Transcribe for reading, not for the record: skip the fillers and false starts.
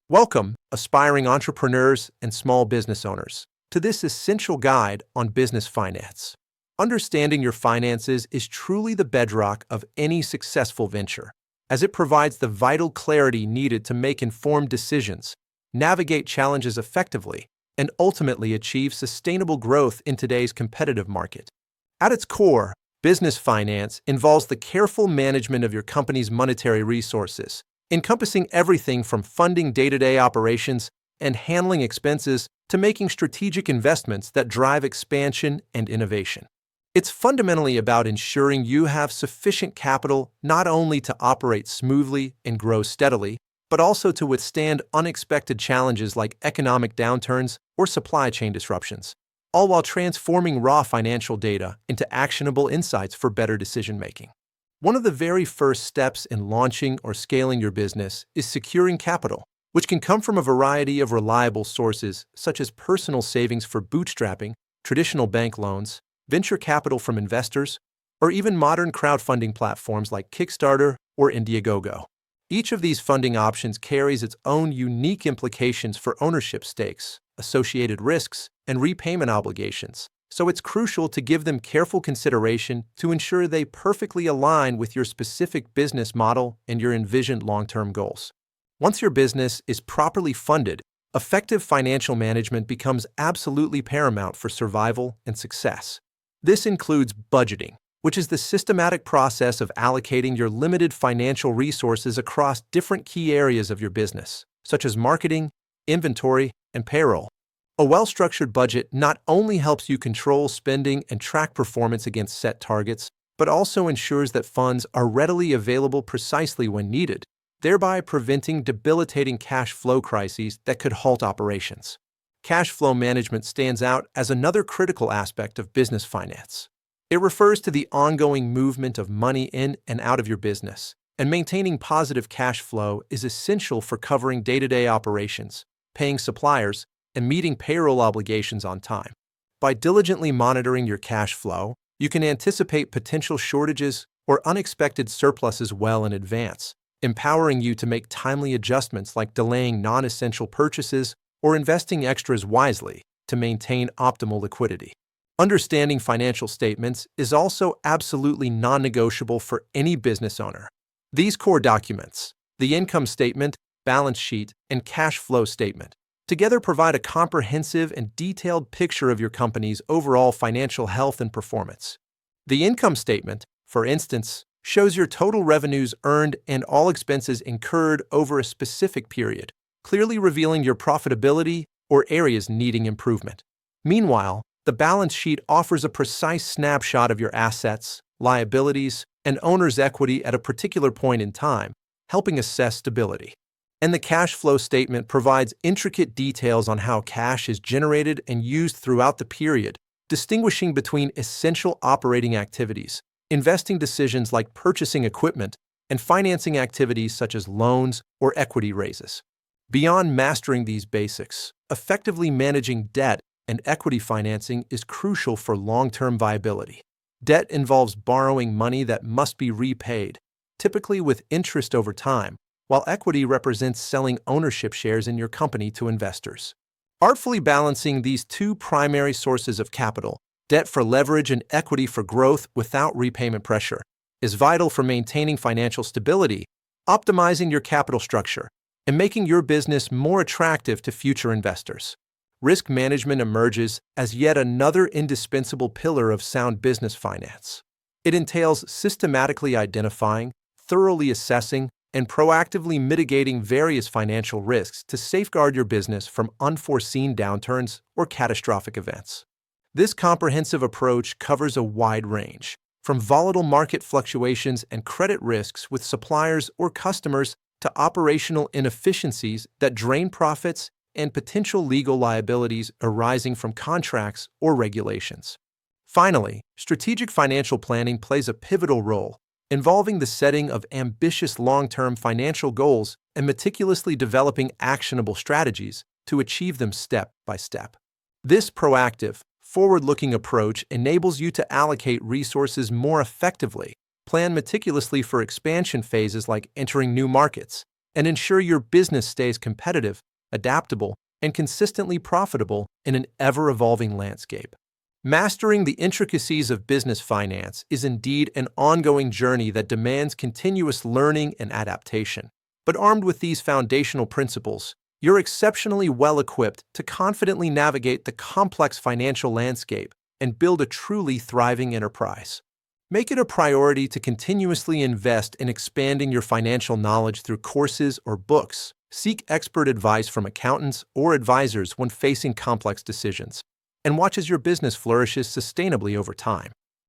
Welcome, aspiring entrepreneurs and small business owners, to this essential guide on business finance. Understanding your finances is truly the bedrock of any successful venture, as it provides the vital clarity needed to make informed decisions, navigate challenges effectively, and ultimately achieve sustainable growth in today's competitive market. At its core, business finance involves the careful management of your company's monetary resources, encompassing everything from funding day-to-day operations and handling expenses to making strategic investments that drive expansion and innovation. It's fundamentally about ensuring you have sufficient capital not only to operate smoothly and grow steadily, but also to withstand unexpected challenges like economic downturns or supply chain disruptions, all while transforming raw financial data into actionable insights for better decision-making. One of the very first steps in launching or scaling your business is securing capital, which can come from a variety of reliable sources such as personal savings for bootstrapping, traditional bank loans, venture capital from investors, or even modern crowdfunding platforms like Kickstarter or Indiegogo. Each of these funding options carries its own unique implications for ownership stakes, associated risks, and repayment obligations, so it's crucial to give them careful consideration to ensure they perfectly align with your specific business model and your envisioned long-term goals. Once your business is properly funded, effective financial management becomes absolutely paramount for survival and success. This includes budgeting, which is the systematic process of allocating your limited financial resources across different key areas of your business, such as marketing, inventory, and payroll. A well-structured budget not only helps you control spending and track performance against set targets, but also ensures that funds are readily available precisely when needed, thereby preventing debilitating cash flow crises that could halt operations. Cash flow management stands out as another critical aspect of business finance. It refers to the ongoing movement of money in and out of your business, and maintaining positive cash flow is essential for covering day-to-day operations, paying suppliers, and meeting payroll obligations on time. By diligently monitoring your cash flow, you can anticipate potential shortages or unexpected surpluses well in advance, empowering you to make timely adjustments like delaying non-essential purchases or investing extras wisely to maintain optimal liquidity. Understanding financial statements is also absolutely non-negotiable for any business owner. These core documents, the income statement, balance sheet, and cash flow statement, together provide a comprehensive and detailed picture of your company's overall financial health and performance. The income statement, for instance, shows your total revenues earned and all expenses incurred over a specific period, clearly revealing your profitability or areas needing improvement. Meanwhile, the balance sheet offers a precise snapshot of your assets, liabilities, and owner's equity at a particular point in time, helping assess stability. And the cash flow statement provides intricate details on how cash is generated and used throughout the period, distinguishing between essential operating activities, investing decisions like purchasing equipment, and financing activities such as loans or equity raises. Beyond mastering these basics, effectively managing debt and equity financing is crucial for long-term viability. Debt involves borrowing money that must be repaid, typically with interest over time, while equity represents selling ownership shares in your company to investors. Artfully balancing these two primary sources of capital, debt for leverage and equity for growth without repayment pressure, is vital for maintaining financial stability, optimizing your capital structure, and making your business more attractive to future investors. Risk management emerges as yet another indispensable pillar of sound business finance. It entails systematically identifying, thoroughly assessing, and proactively mitigating various financial risks to safeguard your business from unforeseen downturns or catastrophic events. This comprehensive approach covers a wide range, from volatile market fluctuations and credit risks with suppliers or customers to operational inefficiencies that drain profits and potential legal liabilities arising from contracts or regulations. Finally, strategic financial planning plays a pivotal role, involving the setting of ambitious long-term financial goals and meticulously developing actionable strategies to achieve them step by step. This proactive, forward-looking approach enables you to allocate resources more effectively, plan meticulously for expansion phases like entering new markets, and ensure your business stays competitive, adaptable, and consistently profitable in an ever-evolving landscape. Mastering the intricacies of business finance is indeed an ongoing journey that demands continuous learning and adaptation. But armed with these foundational principles, you're exceptionally well equipped to confidently navigate the complex financial landscape and build a truly thriving enterprise. Make it a priority to continuously invest in expanding your financial knowledge through courses or books. Seek expert advice from accountants or advisors when facing complex decisions, and watch as your business flourishes sustainably over time.